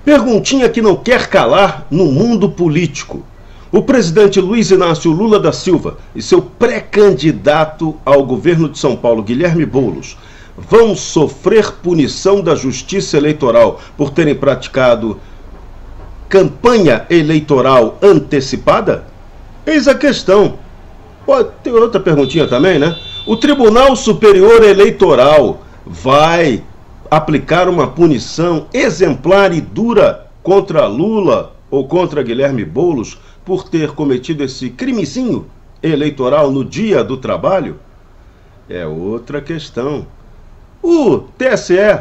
Perguntinha que não quer calar no mundo político. O presidente Luiz Inácio Lula da Silva e seu pré-candidato ao governo de São Paulo, Guilherme Boulos, vão sofrer punição da Justiça Eleitoral por terem praticado campanha eleitoral antecipada? Eis a questão. Pode ter outra perguntinha também, né? O Tribunal Superior Eleitoral vai aplicar uma punição exemplar e dura contra Lula ou contra Guilherme Boulos por ter cometido esse crimezinho eleitoral no dia do trabalho? É outra questão. O TSE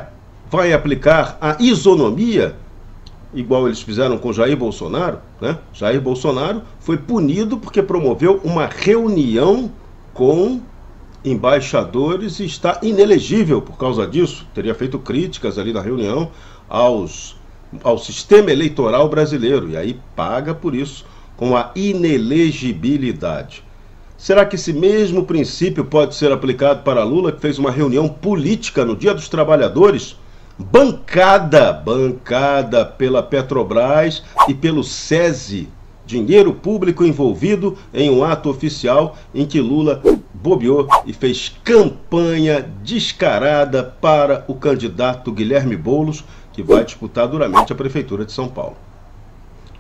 vai aplicar a isonomia, igual eles fizeram com Jair Bolsonaro, né? Jair Bolsonaro foi punido porque promoveu uma reunião com embaixadores e está inelegível por causa disso. Teria feito críticas ali na reunião ao sistema eleitoral brasileiro e aí paga por isso com a inelegibilidade. Será que esse mesmo princípio pode ser aplicado para Lula, que fez uma reunião política no Dia dos Trabalhadores, bancada pela Petrobras e pelo SESI, dinheiro público envolvido em um ato oficial em que Lula bobeou e fez campanha descarada para o candidato Guilherme Boulos, que vai disputar duramente a Prefeitura de São Paulo?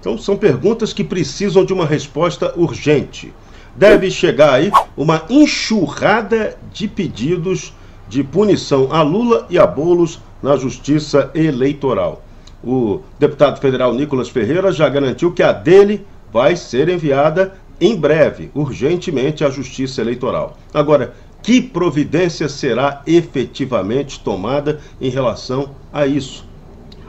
Então são perguntas que precisam de uma resposta urgente. Deve chegar aí uma enxurrada de pedidos de punição a Lula e a Boulos na Justiça Eleitoral. O deputado federal Nicolas Ferreira já garantiu que a dele vai ser enviada em breve, urgentemente, à Justiça Eleitoral. Agora, que providência será efetivamente tomada em relação a isso?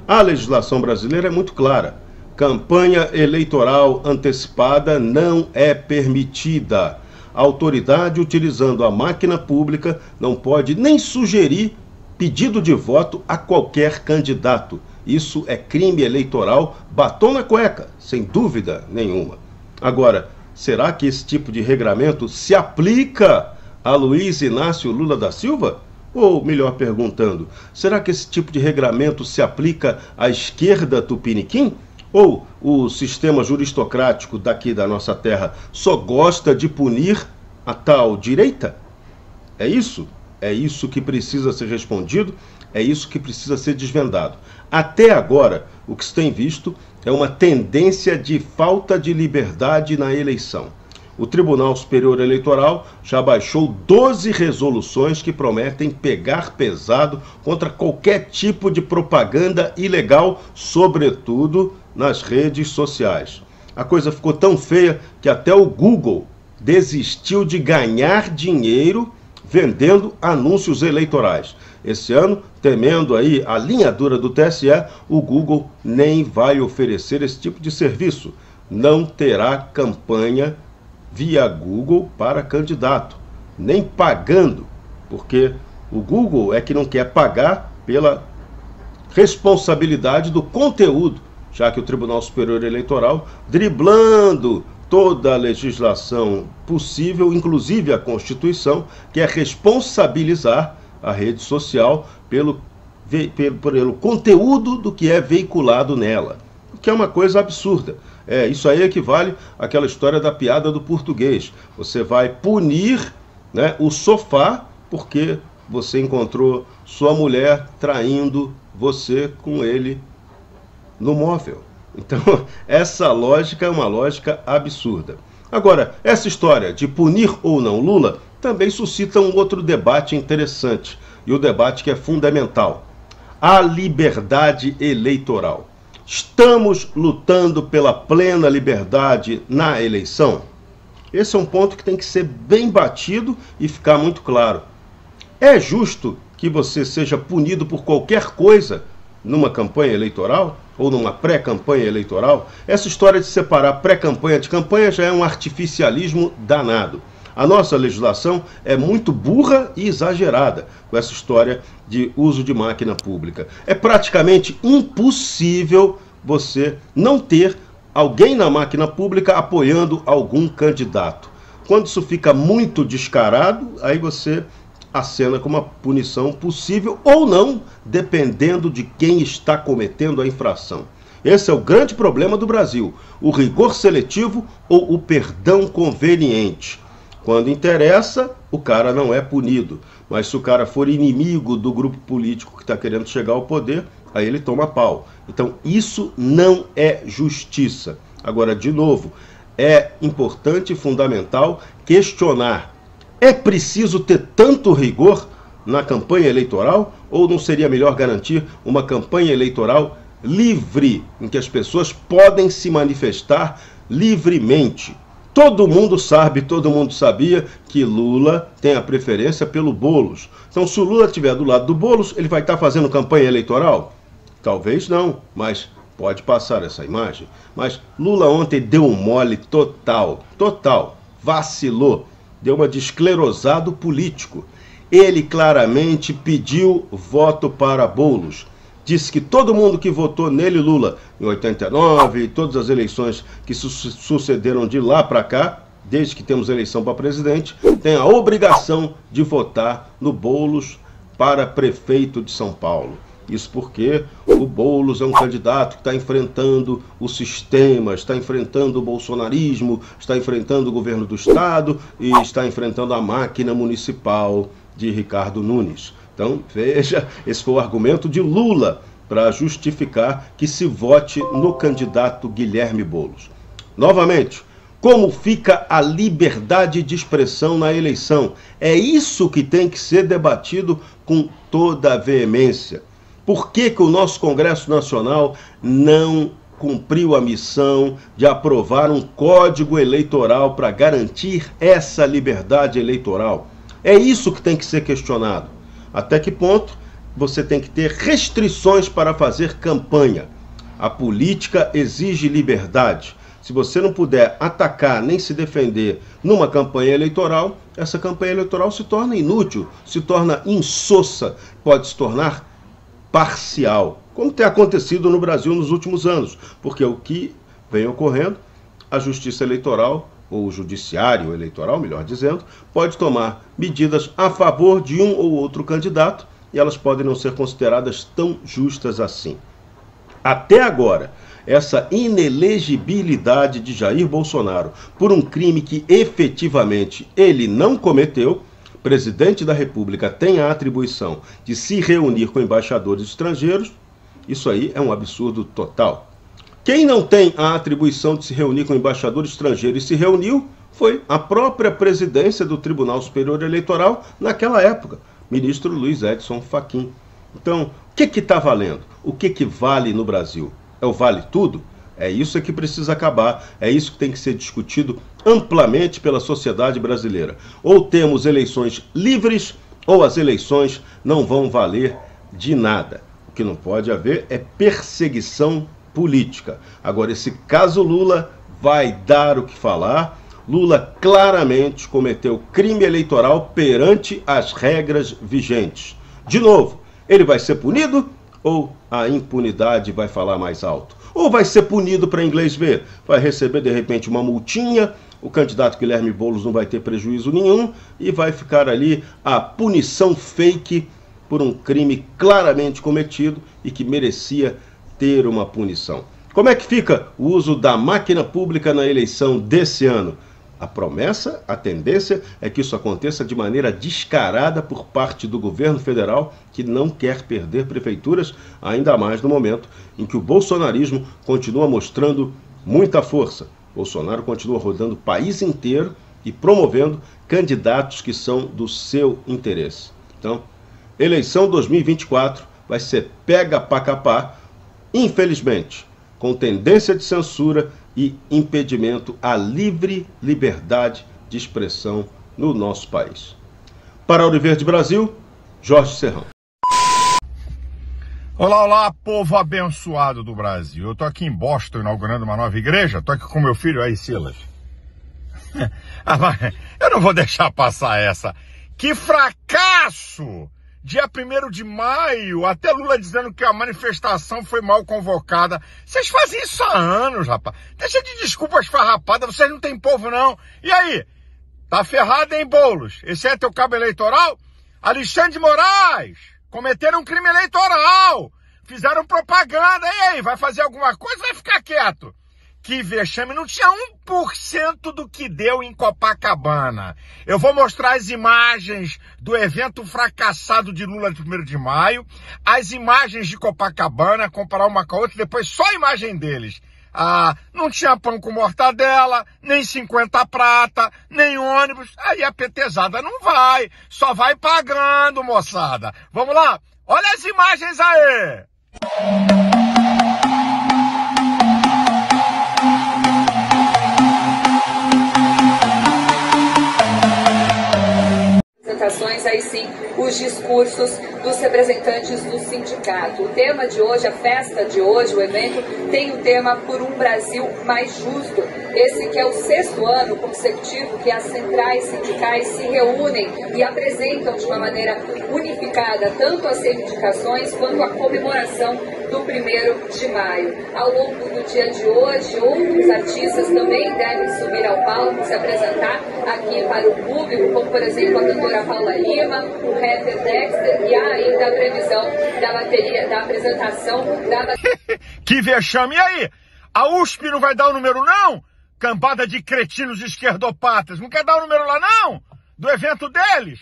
A legislação brasileira é muito clara. Campanha eleitoral antecipada não é permitida. A autoridade, utilizando a máquina pública, não pode nem sugerir pedido de voto a qualquer candidato. Isso é crime eleitoral, batom na cueca, sem dúvida nenhuma. Agora, será que esse tipo de regramento se aplica a Luiz Inácio Lula da Silva? Ou, melhor perguntando, será que esse tipo de regramento se aplica à esquerda tupiniquim? Ou o sistema juristocrático daqui da nossa terra só gosta de punir a tal direita? É isso? É isso que precisa ser respondido, é isso que precisa ser desvendado. Até agora, o que se tem visto é uma tendência de falta de liberdade na eleição. O Tribunal Superior Eleitoral já baixou 12 resoluções que prometem pegar pesado contra qualquer tipo de propaganda ilegal, sobretudo nas redes sociais. A coisa ficou tão feia que até o Google desistiu de ganhar dinheiro vendendo anúncios eleitorais. Esse ano, temendo aí a linha dura do TSE, o Google nem vai oferecer esse tipo de serviço. Não terá campanha via Google para candidato, nem pagando, porque o Google é que não quer pagar pela responsabilidade do conteúdo, já que o Tribunal Superior Eleitoral, driblando toda a legislação possível, inclusive a Constituição, quer responsabilizar a rede social pelo conteúdo do que é veiculado nela, o que é uma coisa absurda. Isso aí equivale àquela história da piada do português. Você vai punir, né, o sofá porque você encontrou sua mulher traindo você com ele no móvel. Então, essa lógica é uma lógica absurda. Agora, essa história de punir ou não Lula também suscita um outro debate interessante, e o debate que é fundamental: a liberdade eleitoral. Estamos lutando pela plena liberdade na eleição? Esse é um ponto que tem que ser bem batido e ficar muito claro. É justo que você seja punido por qualquer coisa numa campanha eleitoral ou numa pré-campanha eleitoral? Essa história de separar pré-campanha de campanha já é um artificialismo danado. A nossa legislação é muito burra e exagerada com essa história de uso de máquina pública. É praticamente impossível você não ter alguém na máquina pública apoiando algum candidato. Quando isso fica muito descarado, aí você acena com uma punição possível ou não, dependendo de quem está cometendo a infração. Esse é o grande problema do Brasil, o rigor seletivo ou o perdão conveniente. Quando interessa, o cara não é punido, mas se o cara for inimigo do grupo político que está querendo chegar ao poder, aí ele toma pau. Então isso não é justiça. Agora, de novo, é importante e fundamental questionar: é preciso ter tanto rigor na campanha eleitoral ou não seria melhor garantir uma campanha eleitoral livre, em que as pessoas podem se manifestar livremente? Todo mundo sabe, todo mundo sabia que Lula tem a preferência pelo Boulos. Então, se o Lula estiver do lado do Boulos, ele vai estar fazendo campanha eleitoral? Talvez não, mas pode passar essa imagem. Mas Lula ontem deu um mole total, vacilou, deu uma de esclerosado político. Ele claramente pediu voto para Boulos. Disse que todo mundo que votou nele, Lula, em 89 e todas as eleições que sucederam de lá para cá, desde que temos eleição para presidente, tem a obrigação de votar no Boulos para prefeito de São Paulo. Isso porque o Boulos é um candidato que está enfrentando o sistema, está enfrentando o bolsonarismo, está enfrentando o governo do Estado e está enfrentando a máquina municipal de Ricardo Nunes. Então, veja, esse foi o argumento de Lula para justificar que se vote no candidato Guilherme Boulos. Novamente, como fica a liberdade de expressão na eleição? É isso que tem que ser debatido com toda a veemência. Por que o nosso Congresso Nacional não cumpriu a missão de aprovar um código eleitoral para garantir essa liberdade eleitoral? É isso que tem que ser questionado. Até que ponto você tem que ter restrições para fazer campanha? A política exige liberdade. Se você não puder atacar nem se defender numa campanha eleitoral, essa campanha eleitoral se torna inútil, se torna insossa, pode se tornar parcial, como tem acontecido no Brasil nos últimos anos, porque o que vem ocorrendo, a Justiça Eleitoral, ou o Judiciário Eleitoral, melhor dizendo, pode tomar medidas a favor de um ou outro candidato e elas podem não ser consideradas tão justas assim. Até agora, essa inelegibilidade de Jair Bolsonaro por um crime que efetivamente ele não cometeu, o presidente da República tem a atribuição de se reunir com embaixadores estrangeiros, isso aí é um absurdo total. Quem não tem a atribuição de se reunir com embaixador estrangeiro e se reuniu foi a própria presidência do Tribunal Superior Eleitoral naquela época, ministro Luiz Edson Fachin. Então, o que está valendo? O que vale no Brasil? É o vale tudo? É isso que precisa acabar, é isso que tem que ser discutido amplamente pela sociedade brasileira. Ou temos eleições livres, ou as eleições não vão valer de nada. O que não pode haver é perseguição política. Agora, esse caso Lula vai dar o que falar. Lula claramente cometeu crime eleitoral perante as regras vigentes. De novo, ele vai ser punido ou a impunidade vai falar mais alto? Ou vai ser punido para inglês ver? Vai receber, de repente, uma multinha, o candidato Guilherme Boulos não vai ter prejuízo nenhum e vai ficar ali a punição fake por um crime claramente cometido e que merecia ter uma punição. Como é que fica o uso da máquina pública na eleição desse ano? A promessa, a tendência é que isso aconteça de maneira descarada por parte do governo federal, que não quer perder prefeituras, ainda mais no momento em que o bolsonarismo continua mostrando muita força. Bolsonaro continua rodando o país inteiro e promovendo candidatos que são do seu interesse. Então, eleição 2024 vai ser pega pra capar, infelizmente, com tendência de censura e impedimento à livre liberdade de expressão no nosso país. Para Ouro Verde Brasil, Jorge Serrão. Olá, olá, povo abençoado do Brasil. Eu tô aqui em Boston inaugurando uma nova igreja. Tô aqui com meu filho aí, Silas. Mas eu não vou deixar passar essa. Que fracasso! Dia 1º de maio, até Lula dizendo que a manifestação foi mal convocada. Vocês fazem isso há anos, rapaz. Deixa de desculpas farrapadas, vocês não têm povo, não. E aí? Tá ferrado, hein, Boulos? Esse é teu cabo eleitoral? Alexandre de Moraes! Cometeram um crime eleitoral! Fizeram propaganda, e aí, vai fazer alguma coisa, vai ficar quieto. Que vexame, não tinha 1% do que deu em Copacabana. Eu vou mostrar as imagens do evento fracassado de Lula de 1º de maio, as imagens de Copacabana, comparar uma com a outra, depois só a imagem deles. Não tinha pão com mortadela, nem 50 prata, nem ônibus. Aí a petezada não vai, só vai pagando, moçada. Vamos lá, olha as imagens aí. Aí sim, os discursos dos representantes do sindicato. O tema de hoje, a festa de hoje, o evento, tem o tema Por um Brasil Mais Justo. Esse que é o 6º ano consecutivo que as centrais sindicais se reúnem e apresentam de uma maneira unificada tanto as reivindicações quanto a comemoração do 1º de maio. Ao longo do dia de hoje, outros artistas também devem subir ao palco, se apresentar aqui para o público, como por exemplo a cantora Paula Lima, o rapper Dexter, e há ainda a previsão da bateria, da apresentação da... Que vexame! E aí? A USP não vai dar o número não? Cambada de cretinos esquerdopatas, não quer dar o número lá não? Do evento deles?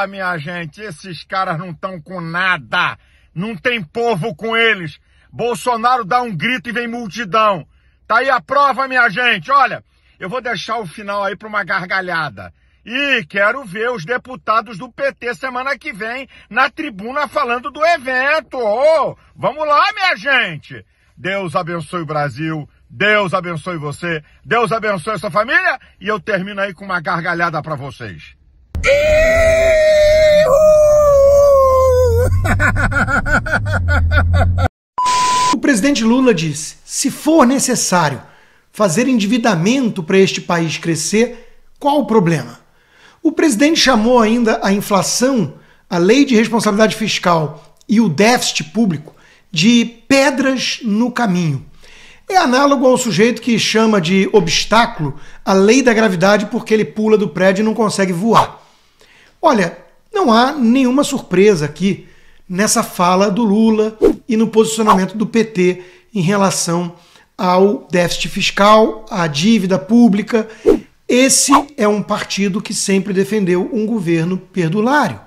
Minha gente, esses caras não estão com nada. Não tem povo com eles. Bolsonaro dá um grito e vem multidão. Tá aí a prova, minha gente. Olha, eu vou deixar o final aí para uma gargalhada. E quero ver os deputados do PT semana que vem na tribuna falando do evento. Vamos lá, minha gente. Deus abençoe o Brasil. Deus abençoe você. Deus abençoe a sua família. E eu termino aí com uma gargalhada para vocês. O presidente Lula disse: se for necessário fazer endividamento para este país crescer, qual o problema? O presidente chamou ainda a inflação, a lei de responsabilidade fiscal e o déficit público de pedras no caminho. É análogo ao sujeito que chama de obstáculo a lei da gravidade porque ele pula do prédio e não consegue voar. Olha, não há nenhuma surpresa aqui nessa fala do Lula e no posicionamento do PT em relação ao déficit fiscal, à dívida pública. Esse é um partido que sempre defendeu um governo perdulário,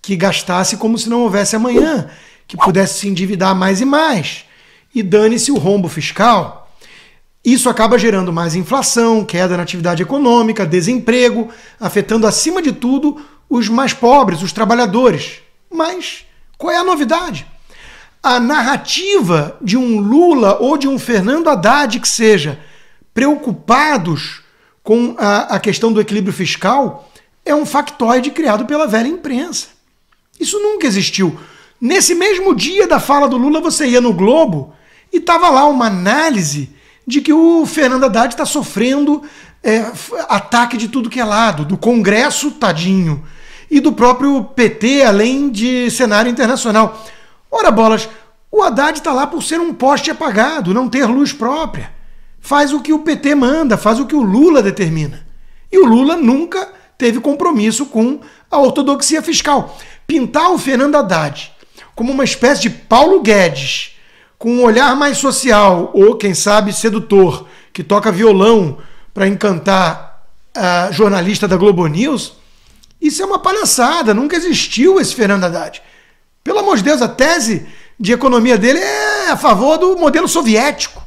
que gastasse como se não houvesse amanhã, que pudesse se endividar mais e mais, e dane-se o rombo fiscal. Isso acaba gerando mais inflação, queda na atividade econômica, desemprego, afetando acima de tudo os mais pobres, os trabalhadores. Mas qual é a novidade? A narrativa de um Lula ou de um Fernando Haddad que seja preocupados com a questão do equilíbrio fiscal é um factoide criado pela velha imprensa. Isso nunca existiu. Nesse mesmo dia da fala do Lula, você ia no Globo e estava lá uma análise de que o Fernando Haddad está sofrendo ataque de tudo que é lado, do Congresso, tadinho, e do próprio PT, além de cenário internacional. Ora bolas, o Haddad está lá por ser um poste apagado, não ter luz própria. Faz o que o PT manda, faz o que o Lula determina. E o Lula nunca teve compromisso com a ortodoxia fiscal. Pintar o Fernando Haddad como uma espécie de Paulo Guedes, com um olhar mais social, ou quem sabe sedutor, que toca violão para encantar a jornalista da Globo News, isso é uma palhaçada, nunca existiu esse Fernando Haddad. Pelo amor de Deus, a tese de economia dele é a favor do modelo soviético.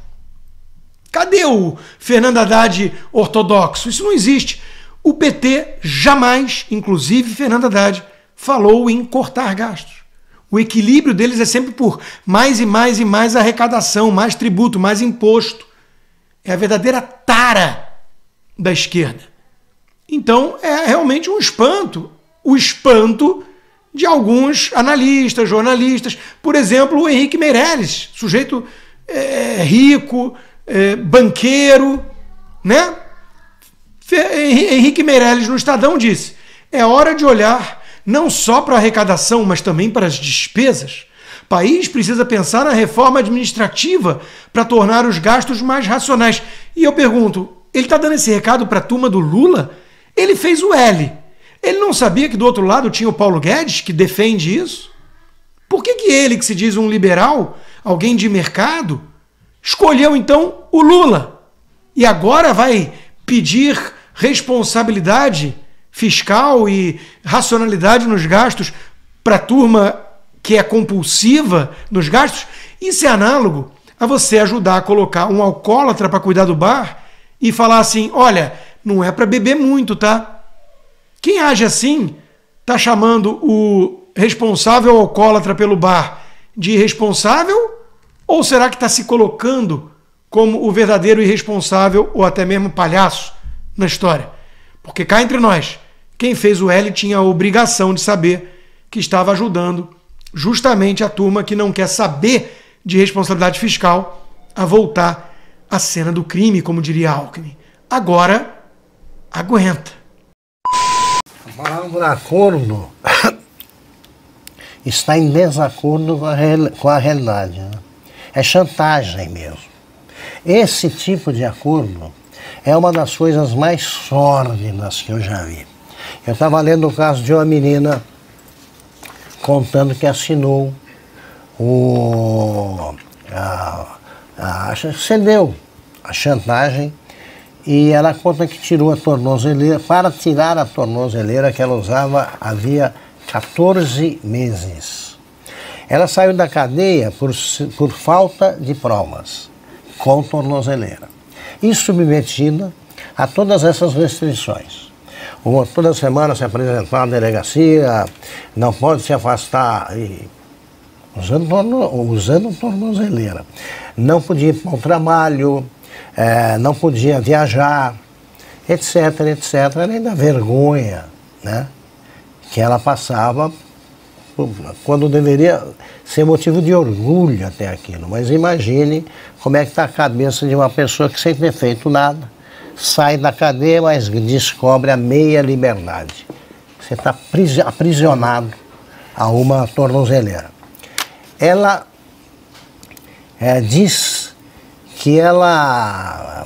Cadê o Fernando Haddad ortodoxo? Isso não existe. O PT jamais, inclusive Fernando Haddad, falou em cortar gastos. O equilíbrio deles é sempre por mais e mais e mais arrecadação, mais tributo, mais imposto. É a verdadeira tara da esquerda. Então é realmente um espanto. O espanto de alguns analistas, jornalistas. Por exemplo, o Henrique Meirelles, sujeito rico, banqueiro, né? Henrique Meirelles no Estadão disse: é hora de olhar não só para a arrecadação, mas também para as despesas. O país precisa pensar na reforma administrativa para tornar os gastos mais racionais. E eu pergunto, ele está dando esse recado para a turma do Lula? Ele fez o L. Ele não sabia que do outro lado tinha o Paulo Guedes, que defende isso? Por que ele, que se diz um liberal, alguém de mercado, escolheu então o Lula? E agora vai pedir responsabilidade fiscal e racionalidade nos gastos para a turma que é compulsiva nos gastos? Isso é análogo a você ajudar a colocar um alcoólatra para cuidar do bar e falar assim, olha, não é para beber muito, tá? Quem age assim está chamando o responsável alcoólatra pelo bar de irresponsável? Ou será que está se colocando como o verdadeiro irresponsável ou até mesmo palhaço na história? Porque cá entre nós, quem fez o L tinha a obrigação de saber que estava ajudando justamente a turma que não quer saber de responsabilidade fiscal a voltar à cena do crime, como diria Alckmin. Agora, aguenta. A palavra acordo está em desacordo com a realidade. Né? É chantagem mesmo. Esse tipo de acordo é uma das coisas mais sórdidas que eu já vi. Eu estava lendo o caso de uma menina contando que assinou cedeu a chantagem e ela conta que tirou a tornozeleira. Para tirar a tornozeleira que ela usava havia 14 meses. Ela saiu da cadeia por falta de provas, com tornozeleira. E submetida a todas essas restrições. Toda semana se apresentar na delegacia, não pode se afastar, usando tornozeleira. Não podia ir para o trabalho, não podia viajar, etc, etc. Além da vergonha, né, que ela passava, quando deveria ser motivo de orgulho até aquilo. Mas imagine como é que está a cabeça de uma pessoa que sem ter feito nada, sai da cadeia, mas descobre a meia liberdade. Você está aprisionado a uma tornozeleira. Ela diz que ela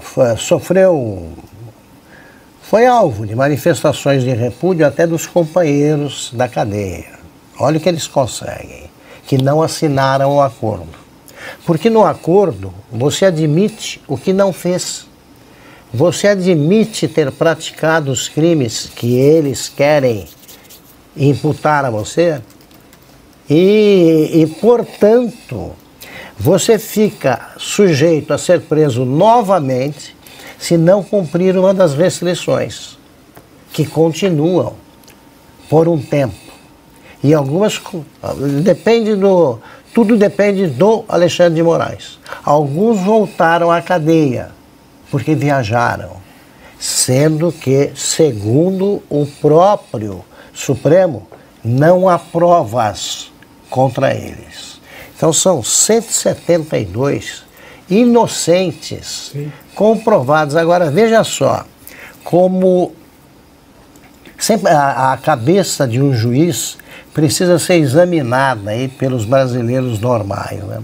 foi alvo de manifestações de repúdio até dos companheiros da cadeia. Olha o que eles conseguem, que não assinaram o acordo. Porque no acordo você admite o que não fez. Você admite ter praticado os crimes que eles querem imputar a você e, portanto, você fica sujeito a ser preso novamente se não cumprir uma das restrições, que continuam por um tempo. E algumas, tudo depende do Alexandre de Moraes. Alguns voltaram à cadeia, porque viajaram, sendo que, segundo o próprio Supremo, não há provas contra eles. Então são 172 inocentes, sim, comprovados. Agora veja só, como sempre a cabeça de um juiz precisa ser examinada aí pelos brasileiros normais, né?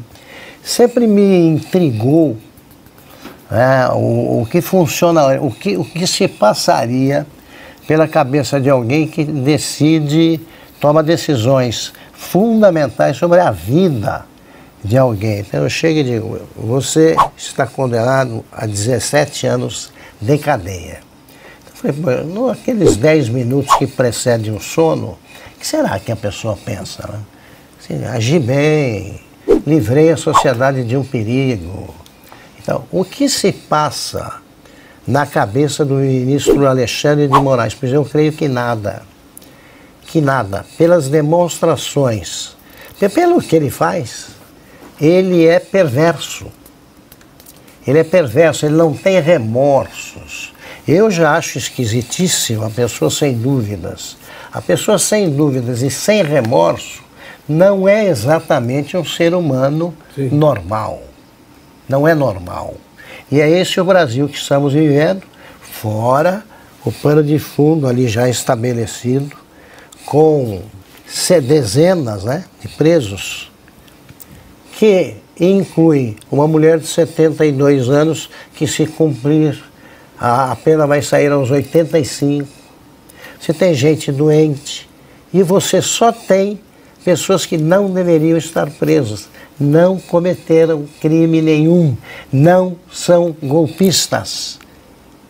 Sempre me intrigou o que funciona, o que se passaria pela cabeça de alguém que toma decisões fundamentais sobre a vida de alguém. Então eu chego e digo, você está condenado a 17 anos de cadeia. Eu falei, naqueles 10 minutos que precedem o sono, o que será que a pessoa pensa? Né? Assim, agi bem, livrei a sociedade de um perigo. Então, o que se passa na cabeça do ministro Alexandre de Moraes? Pois eu creio que nada. Que nada. Pelas demonstrações, pelo que ele faz, ele é perverso. Ele é perverso, ele não tem remorsos. Eu já acho esquisitíssimo a pessoa sem dúvidas. A pessoa sem dúvidas e sem remorso não é exatamente um ser humano, sim, normal. Não é normal. E é esse o Brasil que estamos vivendo, fora o pano de fundo ali já estabelecido, com dezenas, né, de presos, que inclui uma mulher de 72 anos que, se cumprir, a pena vai sair aos 85. Você tem gente doente e você só tem pessoas que não deveriam estar presas, não cometeram crime nenhum, não são golpistas,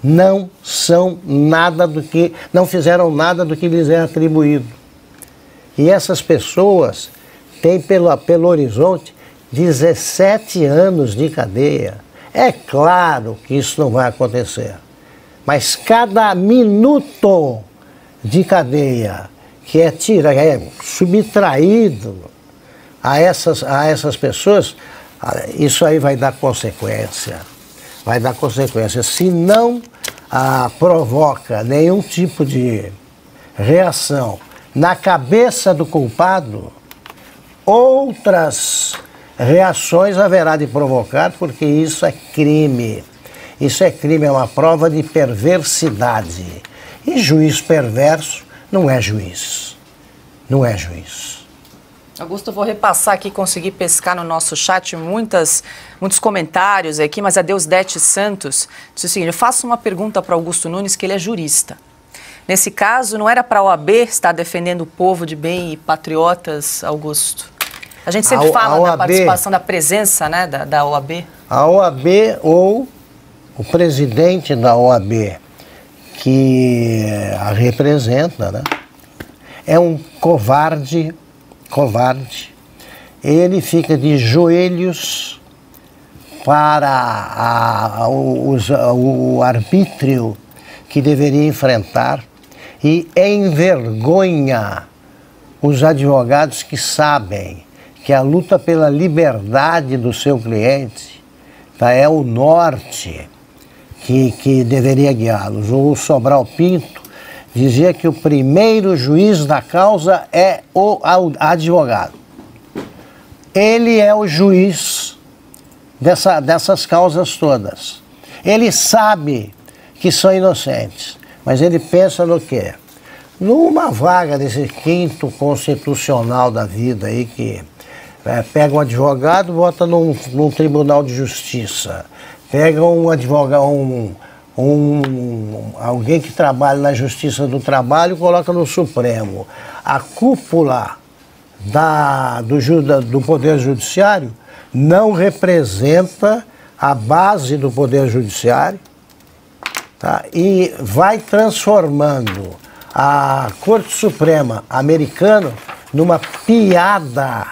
não são nada do que, não fizeram nada do que lhes é atribuído. E essas pessoas têm pelo horizonte 17 anos de cadeia. É claro que isso não vai acontecer, mas cada minuto de cadeia que é subtraído a essas pessoas, isso aí vai dar consequência. Vai dar consequência. Se não provoca nenhum tipo de reação na cabeça do culpado, outras reações haverá de provocar, porque isso é crime. Isso é crime, é uma prova de perversidade. E juiz perverso não é juiz. Não é juiz. Augusto, eu vou repassar aqui, consegui pescar no nosso chat muitos comentários aqui, mas a Deusdete Santos disse o seguinte: eu faço uma pergunta para Augusto Nunes, que ele é jurista. Nesse caso, não era para a OAB estar defendendo o povo de bem e patriotas, Augusto? A gente sempre fala da participação, da presença, né, da OAB. A OAB ou o presidente da OAB, que a representa, né, é um covarde. Ele fica de joelhos para o arbítrio que deveria enfrentar e envergonha os advogados que sabem que a luta pela liberdade do seu cliente é o norte que deveria guiá-los. O Sobral Pinto dizia que o primeiro juiz da causa é o advogado. Ele é o juiz dessas causas todas. Ele sabe que são inocentes, mas ele pensa no quê? Numa vaga desse quinto constitucional da vida aí, que pega um advogado e bota num tribunal de justiça, pega um advogado, alguém que trabalha na Justiça do Trabalho e coloca no Supremo. A cúpula do Poder Judiciário não representa a base do Poder Judiciário, tá? E vai transformando a Corte Suprema americana numa piada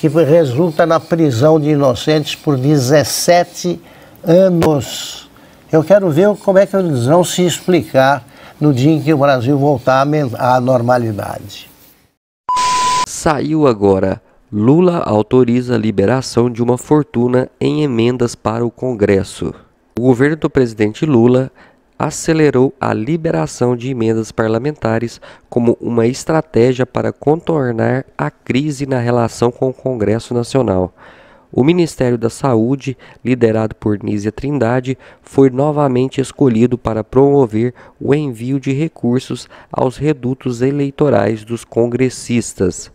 que resulta na prisão de inocentes por 17 anos. Eu quero ver como é que eles vão se explicar no dia em que o Brasil voltar à normalidade. Saiu agora. Lula autoriza a liberação de uma fortuna em emendas para o Congresso. O governo do presidente Lula acelerou a liberação de emendas parlamentares como uma estratégia para contornar a crise na relação com o Congresso Nacional. O Ministério da Saúde, liderado por Nízia Trindade, foi novamente escolhido para promover o envio de recursos aos redutos eleitorais dos congressistas.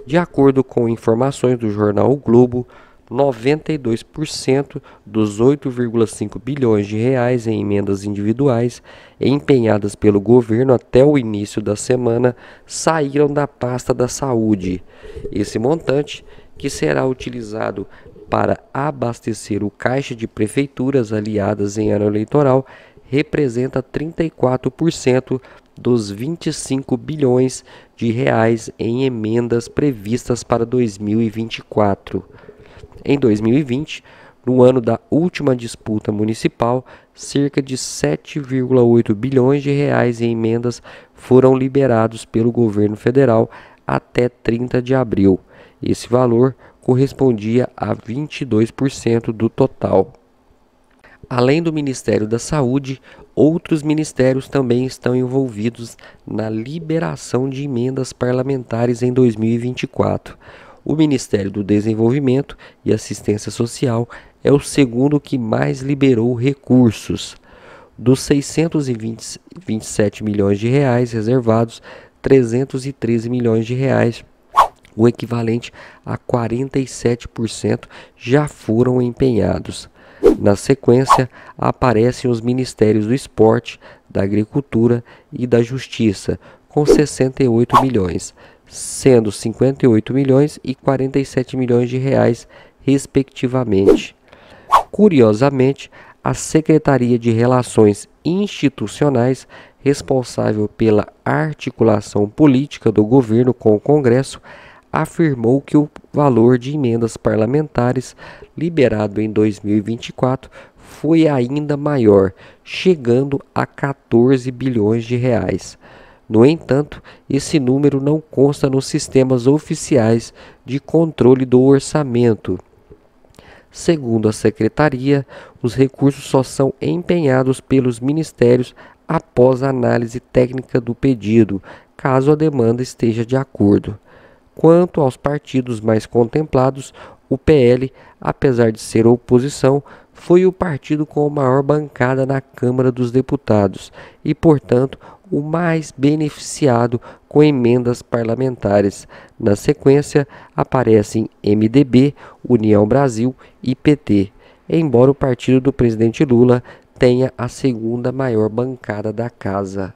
De acordo com informações do jornal O Globo, 92% dos 8,5 bilhões de reais em emendas individuais empenhadas pelo governo até o início da semana saíram da pasta da saúde. Esse montante, que será utilizado para abastecer o caixa de prefeituras aliadas em ano eleitoral, representa 34% dos 25 bilhões de reais em emendas previstas para 2024. Em 2020, no ano da última disputa municipal, cerca de 7,8 bilhões de reais em emendas foram liberados pelo governo federal até 30 de abril. Esse valor correspondia a 22% do total. Além do Ministério da Saúde, outros ministérios também estão envolvidos na liberação de emendas parlamentares em 2024. O Ministério do Desenvolvimento e Assistência Social é o segundo que mais liberou recursos. Dos 627 milhões de reais reservados, 313 milhões de reais, o equivalente a 47%, já foram empenhados. Na sequência, aparecem os Ministérios do Esporte, da Agricultura e da Justiça, com 68 milhões, sendo 58 milhões e 47 milhões de reais, respectivamente. Curiosamente, a Secretaria de Relações Institucionais, responsável pela articulação política do governo com o Congresso, afirmou que o valor de emendas parlamentares liberado em 2024 foi ainda maior, chegando a 14 bilhões de reais. No entanto, esse número não consta nos sistemas oficiais de controle do orçamento. Segundo a secretaria, os recursos só são empenhados pelos ministérios após a análise técnica do pedido, caso a demanda esteja de acordo. Quanto aos partidos mais contemplados, o PL, apesar de ser oposição, foi o partido com a maior bancada na Câmara dos Deputados e, portanto, o mais beneficiado com emendas parlamentares. Na sequência, aparecem MDB, União Brasil e PT, embora o partido do presidente Lula tenha a segunda maior bancada da casa.